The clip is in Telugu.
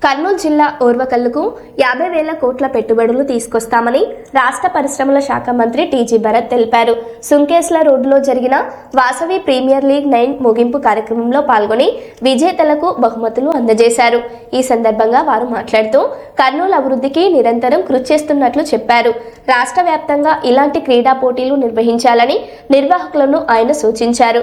కర్నూలు జిల్లా ఓర్వకల్లుకు 50,000 కోట్ల పెట్టుబడులు తీసుకొస్తామని రాష్ట్ర పరిశ్రమల శాఖ మంత్రి టీజీ భరత్ తెలిపారు. సుంకేస్ల రోడ్డులో జరిగిన వాసవి ప్రీమియర్ లీగ్ 9 ముగింపు కార్యక్రమంలో పాల్గొని విజేతలకు బహుమతులు అందజేశారు. ఈ సందర్భంగా వారు మాట్లాడుతూ కర్నూలు అభివృద్ధికి నిరంతరం కృషి చేస్తున్నట్లు చెప్పారు. రాష్ట్ర వ్యాప్తంగా ఇలాంటి క్రీడా పోటీలు నిర్వహించాలని నిర్వాహకులను ఆయన సూచించారు.